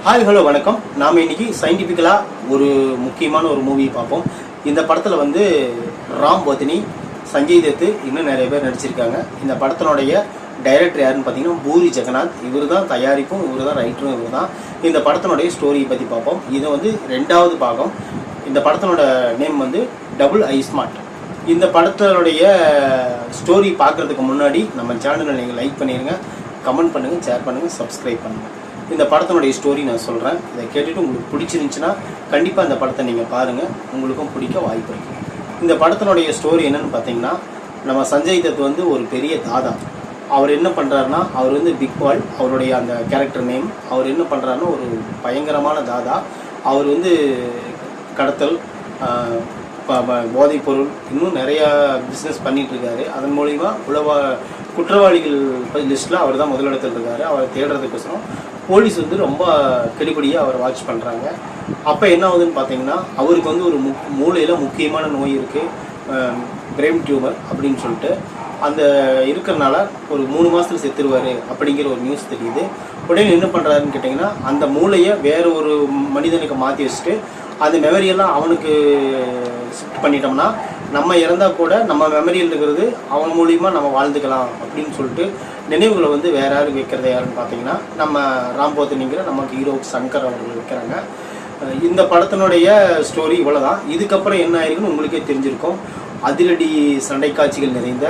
Hi hello வணக்கம். நாம் இன்னைக்கு சயின்டிஃபிக்கலாக ஒரு முக்கியமான ஒரு மூவி பார்ப்போம். இந்த படத்தில் வந்து ராம் போத்தினி, சஞ்சய் தத்து இன்னும் நிறைய பேர் நடிச்சிருக்காங்க. இந்த படத்தினுடைய டைரக்டர் யாருன்னு பார்த்தீங்கன்னா பூரி ஜெகநாத். இவர் தான் தயாரிப்பும், இவர் தான் ரைட்டரும், இவர் தான். இந்த படத்தினுடைய ஸ்டோரியை பற்றி பார்ப்போம். இது வந்து 2வது பாகம். இந்த படத்தினோட நேம் வந்து டபுள் ஐ ஸ்மார்ட். இந்த படத்தினுடைய ஸ்டோரி பார்க்குறதுக்கு முன்னாடி நம்ம சேனலை நீங்கள் லைக் பண்ணிடுங்க, கமெண்ட் பண்ணுங்கள், ஷேர் பண்ணுங்கள், சப்ஸ்கிரைப் பண்ணுங்கள். இந்த படத்தினுடைய ஸ்டோரி நான் சொல்கிறேன். இதை கேட்டுட்டு உங்களுக்கு பிடிச்சிருந்துச்சுன்னா கண்டிப்பாக இந்த படத்தை நீங்கள் பாருங்கள், உங்களுக்கும் பிடிக்க வாய்ப்பு இருக்குது. இந்த படத்தினுடைய ஸ்டோரி என்னென்னு பார்த்தீங்கன்னா, நம்ம சஞ்சய் தத் வந்து ஒரு பெரிய தாதா. அவர் என்ன பண்ணுறாருன்னா, அவர் வந்து பிக்பால், அவருடைய அந்த கேரக்டர் நேம். அவர் என்ன பண்ணுறாருன்னா, ஒரு பயங்கரமான தாதா. அவர் வந்து கடத்தல், போதைப்பொருள், இன்னும் நிறையா பிஸ்னஸ் பண்ணிகிட்ருக்காரு. அதன் மூலிமா குற்றவாளிகள் லிஸ்ட்டில் அவர் தான் முதலிடத்தில் இருக்கார். அவரை தேடுறதுக்கோசரம் போலீஸ் வந்து ரொம்ப கெடிபடியாக அவரை வாட்ச் பண்ணுறாங்க. அப்போ என்ன ஆகுதுன்னு பார்த்தீங்கன்னா, அவருக்கு வந்து ஒரு மூளையில் முக்கியமான நோய் இருக்குது, பிரெயின் டியூமர் அப்படின்னு சொல்லிட்டு. அந்த இருக்கிறனால ஒரு 3 மாதத்தில் செத்துருவார் அப்படிங்கிற ஒரு நியூஸ் தெரியுது. உடனே என்ன பண்ணுறாருன்னு கேட்டிங்கன்னா, அந்த மூளையை வேறு ஒரு மனிதனுக்கு மாற்றி வச்சுட்டு அந்த மெமரியெல்லாம் அவனுக்கு ஷிஃப்ட் பண்ணிட்டோம்னா, நம்ம இறந்தால் கூட நம்ம மெமரியில் இருக்கிறது அவன் மூலியமாக நம்ம வாழ்ந்துக்கலாம் அப்படின்னு சொல்லிட்டு நினைவுகளை வந்து வேறு யாரும் வைக்கிறது யாருன்னு பார்த்தீங்கன்னா, நம்ம ராம் போத்தினிங்கிற நமக்கு ஹீரோ சங்கர் அவர்கள் வைக்கிறாங்க. இந்த படத்தினுடைய ஸ்டோரி இவ்வளோ தான். இதுக்கப்புறம் என்ன ஆயிருக்குன்னு உங்களுக்கே தெரிஞ்சிருக்கும். அதிரடி சண்டை காட்சிகள் நிறைந்த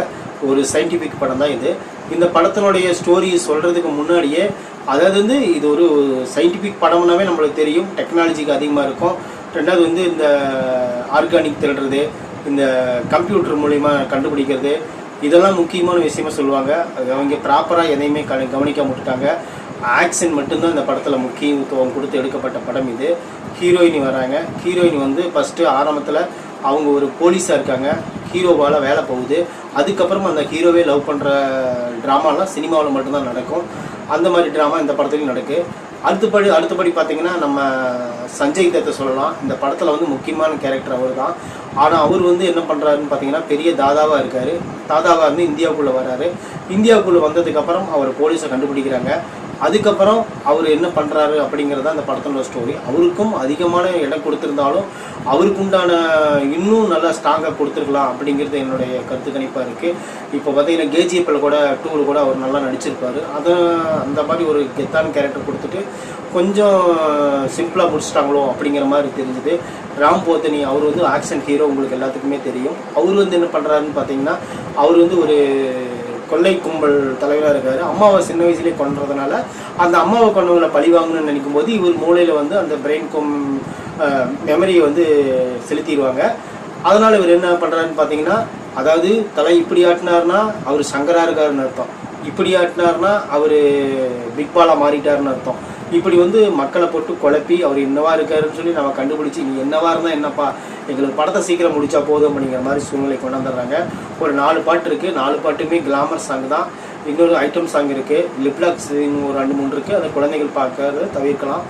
ஒரு சயின்டிஃபிக் படம் தான் இது. இந்த படத்தினுடைய ஸ்டோரி சொல்கிறதுக்கு முன்னாடியே, அதாவது வந்து இது ஒரு சயின்டிஃபிக் படம்னாவே நம்மளுக்கு தெரியும், டெக்னாலஜிக்கு அதிகமாக இருக்கும். 2வது வந்து இந்த ஆர்கானிக் திருடுறது, இந்த கம்ப்யூட்டர் மூலிமா கண்டுபிடிக்கிறது, இதெல்லாம் முக்கியமான விஷயமா சொல்லுவாங்க. அவங்க ப்ராப்பராக எதையுமே கவனிக்க விட்டுட்டாங்க. ஆக்ஷன் மட்டும்தான் இந்த படத்தில் முக்கியத்துவம் கொடுத்து எடுக்கப்பட்ட படம் இது. ஹீரோயினி வராங்க. ஹீரோயினி வந்து ஃபஸ்ட்டு ஆரம்பத்தில் அவங்க ஒரு போலீஸாக இருக்காங்க. ஹீரோவால் வேலை போகுது. அதுக்கப்புறம் அந்த ஹீரோவே லவ் பண்ணுற ட்ராமாலாம் சினிமாவில் மட்டும்தான் நடக்கும். அந்த மாதிரி ட்ராமா இந்த படத்துலையும் நடக்குது. அடுத்தபடி பார்த்தீங்கன்னா, நம்ம சஞ்சய் தத்தை சொல்லலாம். இந்த படத்தில் வந்து முக்கியமான கேரக்டர் அவர் தான். ஆனால் அவர் வந்து என்ன பண்ணுறாருன்னு பார்த்தீங்கன்னா, பெரிய தாதாவாக இருக்கார். தாதாவாக இருந்து இந்தியாவுக்குள்ளே வர்றாரு. இந்தியாவுக்குள்ளே வந்ததுக்கப்புறம் அவர் போலீஸை கண்டுபிடிக்கிறாங்க. அதுக்கப்புறம் அவர் என்ன பண்ணுறாரு அப்படிங்கிறது தான் அந்த படத்தோட ஸ்டோரி. அவருக்கும் அதிகமான இடம் கொடுத்துருந்தாலும் அவருக்கு உண்டான இன்னும் நல்லா ஸ்ட்ராங்காக கொடுத்துருக்கலாம் அப்படிங்கிறது என்னுடைய கருத்து கணிப்பாக இருக்குது. இப்போ பார்த்தீங்கன்னா கேஜிஎஃப்ல கூட 2 கூட அவர் நல்லா நடிச்சிருப்பார். அந்த மாதிரி ஒரு கெத்தான கேரக்டர் கொடுத்துட்டு கொஞ்சம் சிம்பிளாக முடிச்சிட்டாங்களோ அப்படிங்கிற மாதிரி தெரிஞ்சுது. ராம் போத்தினி அவர் வந்து ஆக்ஷன் ஹீரோ, உங்களுக்கு எல்லாத்துக்குமே தெரியும். அவர் வந்து என்ன பண்ணுறாருன்னு பார்த்தீங்கன்னா, அவர் வந்து ஒரு கொள்ளை கும்பல் தலைவராக இருக்கார். அம்மாவை சின்ன வயசுலேயே கொன்றதுனால அந்த அம்மாவை கொண்டவங்களை பழி வாங்கணும்னு நினைக்கும் போது இவர் மூளையில் வந்து அந்த பிரெயின் மெமரியை வந்து செலுத்திடுவாங்க. அதனால் இவர் என்ன பண்ணுறாருன்னு பார்த்தீங்கன்னா, அதாவது தலை இப்படி ஆட்டினார்னா அவர் சங்கராக இருக்காருன்னு அர்த்தம், இப்படி ஆட்டினார்னா அவர் பிக்பாலாக மாறிட்டாருன்னு அர்த்தம். இப்படி வந்து மக்களை போட்டு குழப்பி அவர் என்னவா இருக்காருன்னு சொல்லி நம்ம கண்டுபிடிச்சி, நீ என்னவா இருந்தால் என்னப்பா, எங்களுக்கு படத்தை சீக்கிரம் முடிச்சா போதும் அப்படிங்கிற மாதிரி சூழ்நிலை கொண்டாந்துடுறாங்க. ஒரு 4 பாட்டு இருக்குது. 4 பாட்டுமே கிளாமர் சாங் தான். இன்னொரு ஐட்டம் சாங் இருக்குது, லிப்லாக் ஒரு 2-3 இருக்குது. அதை குழந்தைகள் பார்க்கறத தவிர்க்கலாம்.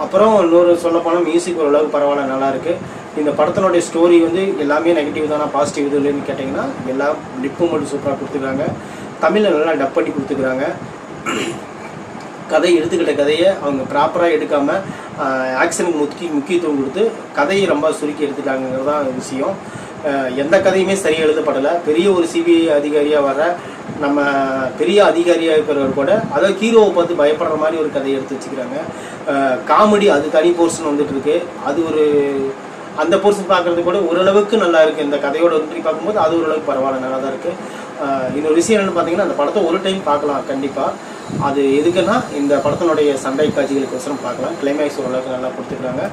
அப்புறம் இன்னொரு சொல்லப்போனால் மியூசிக் ஓரளவுக்கு பரவாயில்ல, நல்லாயிருக்கு. இந்த படத்தினுடைய ஸ்டோரி வந்து எல்லாமே நெகட்டிவ் தானே, பாசிட்டிவ் இது இல்லைன்னு கேட்டிங்கன்னா, எல்லாம் லிப்பு மட்டும் சூப்பராக கொடுத்துக்கிறாங்க. தமிழில் நல்லா டப் பண்ணி கொடுத்துக்கிறாங்க. கதை எடுத்துக்கிட்ட கதையை அவங்க ப்ராப்பராக எடுக்காமல் ஆக்ஷனுக்கு முக்கியத்துவம் கொடுத்து கதையை ரொம்ப சுருக்கி எடுத்துட்டாங்கிறது தான் விஷயம். எந்த கதையுமே சரியாக எழுதப்படலை. பெரிய ஒரு சிபிஐ அதிகாரியாக வர நம்ம பெரிய அதிகாரியாக இருக்கிறவர் கூட அதாவது ஹீரோவை பார்த்து பயப்படுற மாதிரி ஒரு கதையை எடுத்து வச்சுக்கிறாங்க. காமெடி அது தனி போர்ஷன் வந்துட்டுருக்கு. அது ஒரு அந்த போர்ஷன் பார்க்குறது கூட ஓரளவுக்கு நல்லா இருக்குது. இந்த கதையோட ஒன்றி பார்க்கும்போது அது ஓரளவுக்கு பரவாயில்ல, நல்லா தான் இருக்குது. இன்னொரு விஷயம் என்னென்னு பார்த்தீங்கன்னா, அந்த படத்தை ஒரு டைம் பார்க்கலாம் கண்டிப்பாக. அது எதுக்குன்னா, இந்த படத்தினுடைய சண்டை காட்சிகளுக்கோசரம் பார்க்கலாம். கிளைமேக்ஸ் ஓரளவுக்கு நல்லா கொடுத்துருக்காங்க.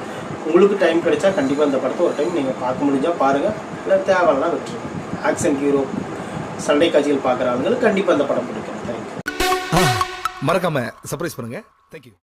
உங்களுக்கு டைம் கிடைச்சா கண்டிப்பாக இந்த படத்தை ஒரு டைம் நீங்கள் பார்க்க முடிஞ்சால் பாருங்கள், இல்லை தேவைன்னா விட்டுருங்க. ஆக்ஷன் ஹீரோ சண்டை காட்சிகள் பார்க்குற ஆளுங்களுக்கு கண்டிப்பாக இந்த படம் பிடிக்கும். தேங்க்யூ. மறக்காம சர்ப்ரைஸ் பண்ணுங்க. தேங்க்யூ.